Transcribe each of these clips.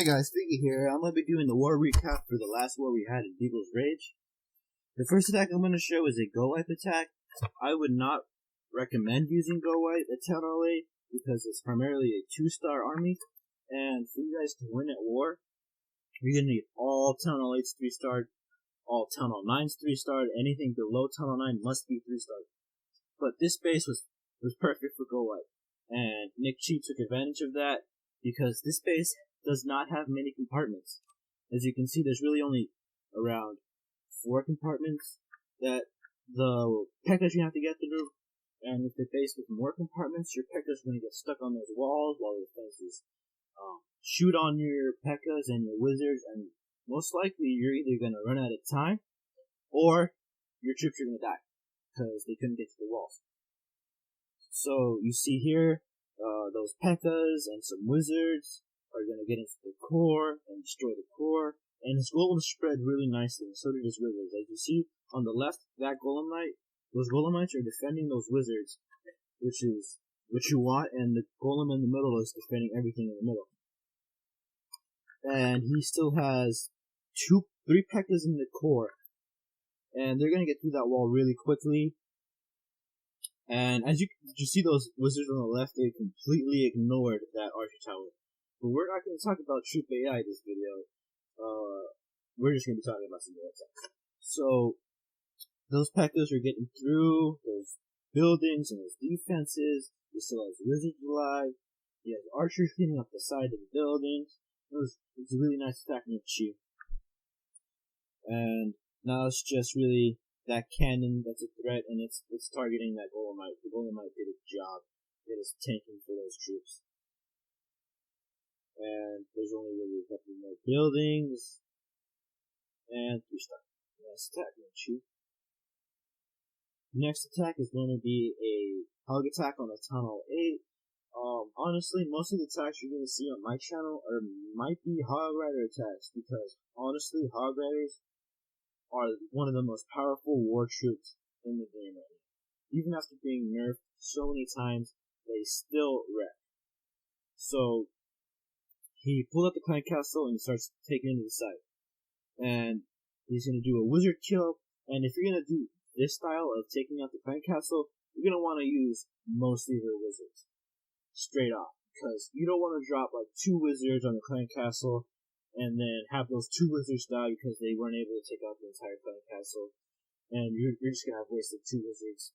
Hi guys, Beagle here. I'm going to be doing the war recap for the last war we had in Beagle's Rage. The first attack I'm going to show is a Go Wipe attack. I would not recommend using Go Wipe at Town Hall 8 because it's primarily a 2-star army. And for you guys to win at war, you're going to need all Town Hall 8's 3-starred, all Town Hall 9's 3-starred, anything below Town Hall 9 must be 3-starred. But this base was perfect for Go Wipe. And Nick Chi took advantage of that because this base does not have many compartments. As you can see, there's really only around 4 compartments that the P.E.K.K.A.s you have to get through. And if the base with more compartments, your P.E.K.K.A.s are going to get stuck on those walls while the defenses shoot on your P.E.K.K.A.s and your wizards, and most likely you're either going to run out of time or your troops are going to die because they couldn't get to the walls. So you see here, those P.E.K.K.A.s and some wizards are going to get into the core and destroy the core. And his golems spread really nicely, and so did his wizards. As you see on the left, that golem knight, those golemites are defending those wizards, which is what you want, and the golem in the middle is defending everything in the middle. And he still has 3 P.E.K.K.A.s in the core, and they're going to get through that wall really quickly. And as you see those wizards on the left, they completely ignored that archer tower. But we're not going to talk about troop AI this video. We're just going to be talking about some other attacks. So, those P.E.K.K.A.s are getting through those buildings and those defenses. He still has wizards alive. He has archers cleaning up the side of the buildings. It's a really nice attack in Chi. And now it's just really that cannon that's a threat, and it's targeting that golemite. The golemite did its job. It is tanking for those troops. And there's only really a couple more buildings. And 3-star. Nice attack, Chi. Next attack is going to be a hog attack on a Town Hall 8. Honestly, most of the attacks you're going to see on my channel might be Hog Rider attacks, because honestly, Hog Riders are one of the most powerful war troops in the game right now. Even after being nerfed so many times, they still wreck. So, he pulled up the clan castle and he starts taking it to the side. And he's going to do a wizard kill. And if you're going to do this style of taking out the clan castle, you're going to want to use mostly their wizards. Straight off. Because you don't want to drop like 2 wizards on the clan castle and then have those 2 wizards die because they weren't able to take out the entire clan castle. And you're just going to have wasted 2 wizards.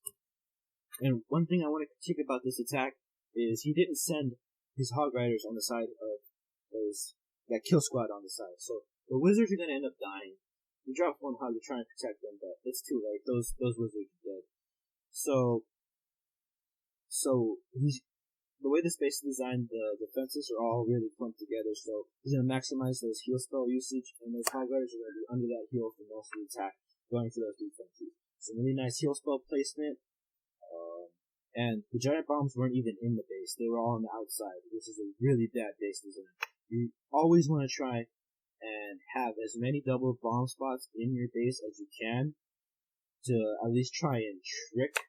And one thing I want to critique about this attack is he didn't send his hog riders on the side of that kill squad on the side. So the wizards are going to end up dying. You drop 1 hog to try and protect them, but it's too late. Those wizards are dead. So the way this base is designed, the defenses are all really clumped together. So he's going to maximize those heal spell usage, and those hog riders are going to be under that heal for most of the attack, going for those defenses. Some really nice heal spell placement. And the giant bombs weren't even in the base. They were all on the outside, which is a really bad base design. You always want to try and have as many double bomb spots in your base as you can to at least try and trick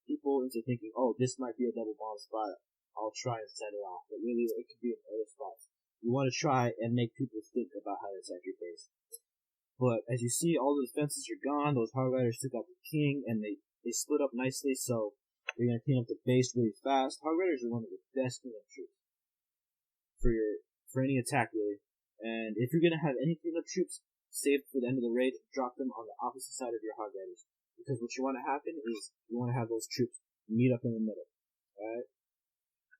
people into thinking, oh, this might be a double bomb spot. I'll try and set it off. But really, it could be in other spots. You want to try and make people think about how to attack your base. But as you see, all the defenses are gone. Those hog riders took out the king, and they split up nicely, so they're going to clean up the base really fast. Hog riders are one of the best cleanup troops for any attack, really. And if you're going to have any cleanup troops saved for the end of the raid, drop them on the opposite side of your hog riders. Because what you want to happen is you want to have those troops meet up in the middle. Alright?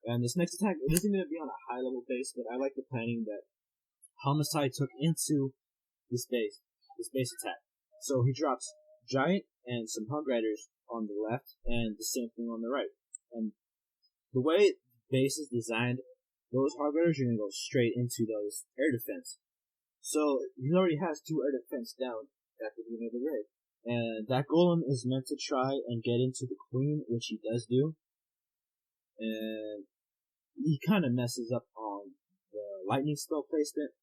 And this next attack, it isn't going to be on a high level base, but I like the planning that Homicide took into this base attack. So he drops Giant and some Hog Riders on the left, and the same thing on the right. And the way the base is designed, those Hog Riders are going to go straight into those air defense. So he already has 2 air defense down at the beginning of the raid. And that golem is meant to try and get into the queen, which he does do. And he kind of messes up on the lightning spell placement,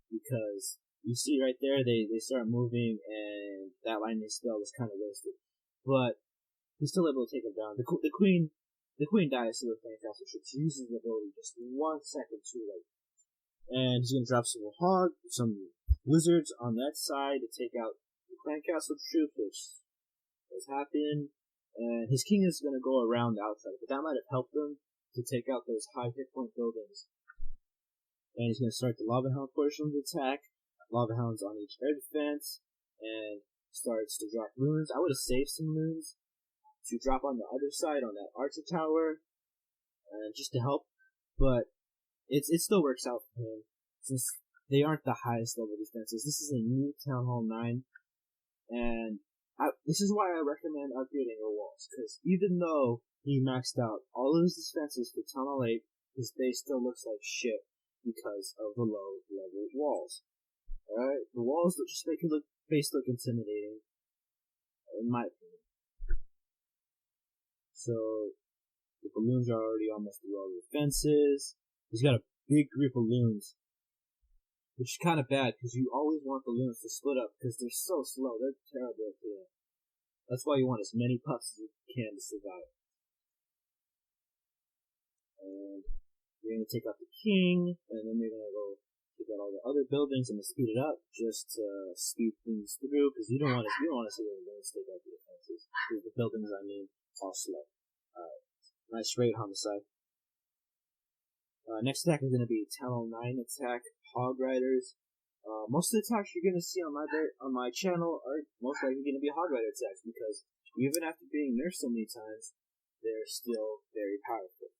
because you see right there, they start moving, and that lightning spell was kind of wasted. But he's still able to take him down. The queen dies to the clan castle troops. She uses the ability just 1 second too late. And he's gonna drop some wizards on that side to take out the clan castle troops, which has happened. And his king is gonna go around the outside, but that might have helped him to take out those high hit point buildings. And he's gonna start the lava hound portion of the attack. Lava hounds on each air defense, and starts to drop runes. I would have saved some runes to drop on the other side on that archer tower, just to help. But it still works out for him since they aren't the highest level defenses. This is a new Town Hall 9, and this is why I recommend upgrading your walls, because even though he maxed out all of his defenses for Town Hall 8, his base still looks like shit because of the low level walls. Alright, the walls just make his base look intimidating, in my opinion. So, the balloons are already almost through all the defenses. He's got a big group of loons, which is kind of bad, because you always want the loons to split up, because they're so slow. They're terrible at doing. That's why you want as many pups as you can to survive. And you're going to take out the king, and then you're going to go take out all the other buildings and speed it up, just to speed things through, because you don't want to see the loons take out the defenses. Because the buildings, all slow. Nice raid homicide. Next attack is going to be Town Hall 9 attack, Hog Riders. Most of the attacks you're going to see on my channel are most likely going to be Hog Rider attacks, because even after being nerfed so many times, they're still very powerful.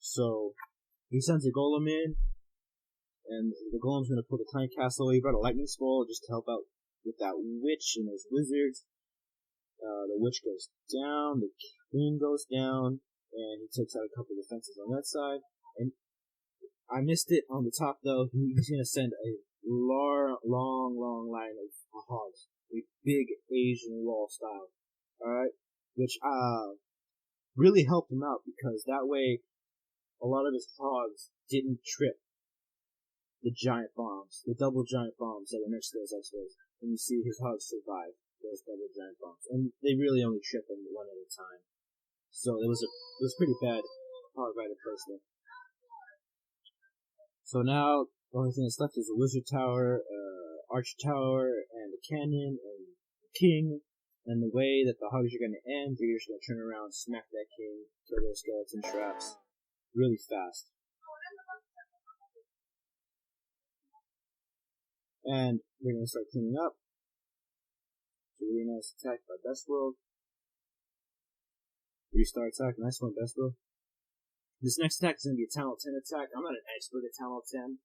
So, he sends a golem in, and the golem's going to pull the clan castle. He brought a lightning scroll just to help out with that witch and those wizards. The witch goes down, the queen goes down, and he takes out a couple of defenses on that side. And I missed it on the top, though. He's going to send a long line of hogs, a big Asian wall style. Alright? Which really helped him out, because that way a lot of his hogs didn't trip the giant bombs, the double giant bombs that were next to those X-rays. And you see his hogs survive those double giant bombs, and they really only trip them one at a time. So it was pretty bad hog rider placement. So now the only thing that's left is a wizard tower, archer tower, and a cannon, and a king. And the way that the hogs are going to end, you're just going to turn around, smack that king, kill those skeleton traps really fast. And they're going to start cleaning up. It's a really nice attack by Best World. Restart attack, nice one, Best World. This next attack is going to be a Town Hall 10 attack. I'm not an expert at Town Hall 10,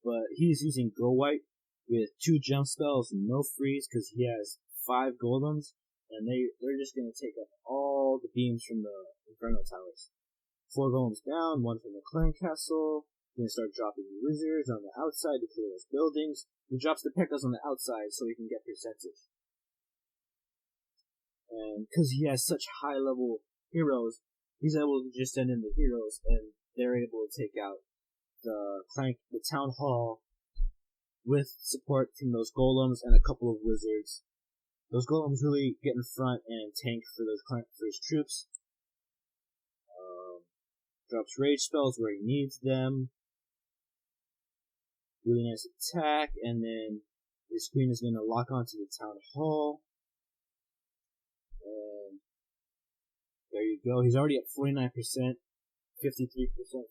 but he's using Go White with 2 jump spells and no freeze, because he has 5 golems, and they're just going to take up all the beams from the Inferno Towers. 4 golems down, 1 from the clan castle. He's going to start dropping the wizards on the outside to clear those buildings. He drops the Pekkas on the outside so he can get percentage. And because he has such high level heroes, he's able to just send in the heroes, and they're able to take out the town hall with support from those golems and a couple of wizards. Those golems really get in front and tank for his troops. Drops rage spells where he needs them. Really nice attack, and then his queen is going to lock onto the town hall. And there you go. He's already at 49%, 53%, 54%.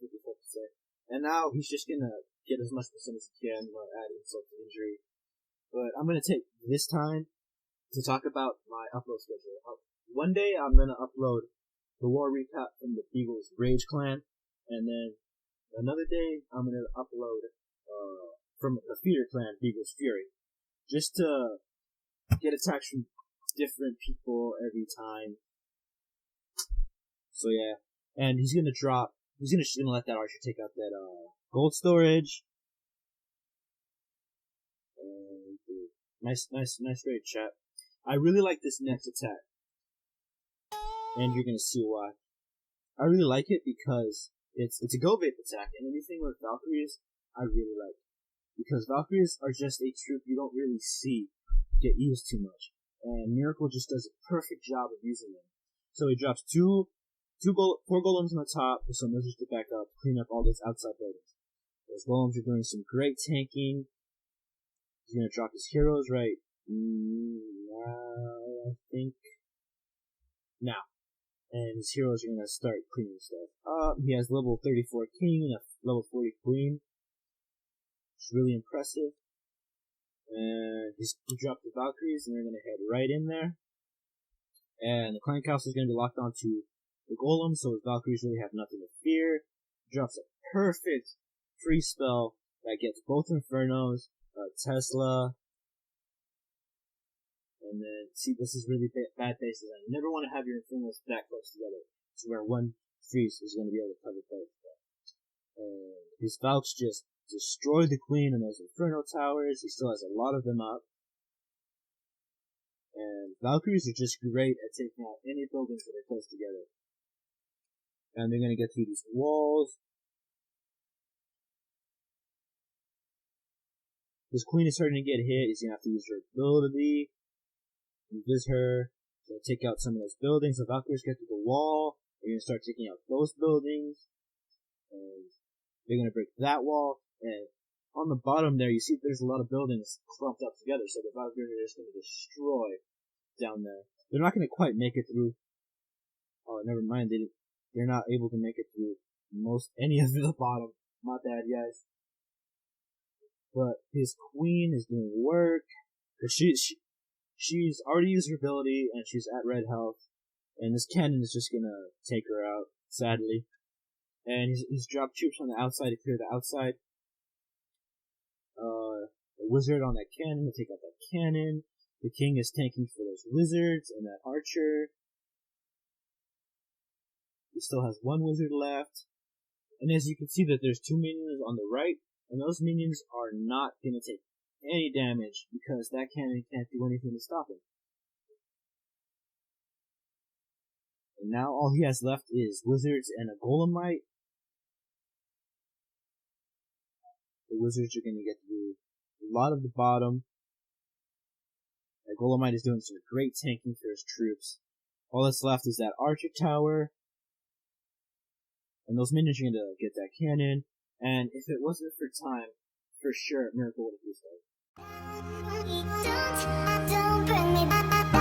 And now he's just going to get as much percent as he can without adding insult to injury. But I'm going to take this time to talk about my upload schedule. One day I'm going to upload the war recap from the Beagle's Rage clan, and then another day I'm going to upload from the Fear clan, Beagle's Fury, just to get attacks from different people every time. So yeah, and he's gonna let that archer take out that gold storage. And nice raid, chat. I really like this next attack, and you're gonna see why. I really like it because it's a go vape attack, and anything with Valkyries, I really like. Because Valkyries are just a troop you don't really see get used too much. And Miracle just does a perfect job of using them. So he drops 4 golems on the top with some wizards to back up, clean up all those outside buildings. Those golems are doing some great tanking. He's gonna drop his heroes right now, I think. Now. And his heroes are gonna start cleaning stuff up. He has level 34 king and a level 40 queen. It's really impressive. And he dropped the Valkyries, and they're gonna head right in there. And the clan castle is gonna be locked onto the golem, so his Valkyries really have nothing to fear. He drops a perfect free spell that gets both Infernos, Tesla, and then, see, this is really bad bases. You never want to have your Infernos that close together, to where one freeze is going to be able to cover both. His Valks just destroy the queen and those Inferno towers. He still has a lot of them up. And Valkyries are just great at taking out any buildings that are close together. And they're going to get through these walls. His queen is starting to get hit. He's going to have to use her ability. Invis her. Gonna take out some of those buildings. The Valkyries get through the wall. They're going to start taking out those buildings. And they're going to break that wall. And on the bottom there, you see there's a lot of buildings clumped up together. So the Valkyries are just going to destroy down there. They're not going to quite make it through. Oh, never mind. They're not able to make it through any of the bottom. My bad, guys. But his queen is doing work. Cause she's already used her ability and she's at red health. And this cannon is just gonna take her out, sadly. And he's dropped troops on the outside to clear the outside. The wizard on that cannon to take out that cannon. The king is tanking for those wizards and that archer. He still has one wizard left. And as you can see that there's two minions on the right. And those minions are not going to take any damage because that cannon can't do anything to stop him. And now all he has left is wizards and a golemite. The wizards are going to get through a lot of the bottom. That golemite is doing some great tanking for his troops. All that's left is that archer tower. And those minions are going to get that cannon. And if it wasn't for time, for sure, Miracle would have restarted. Don't bring me back.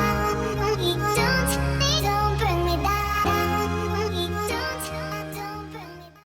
Don't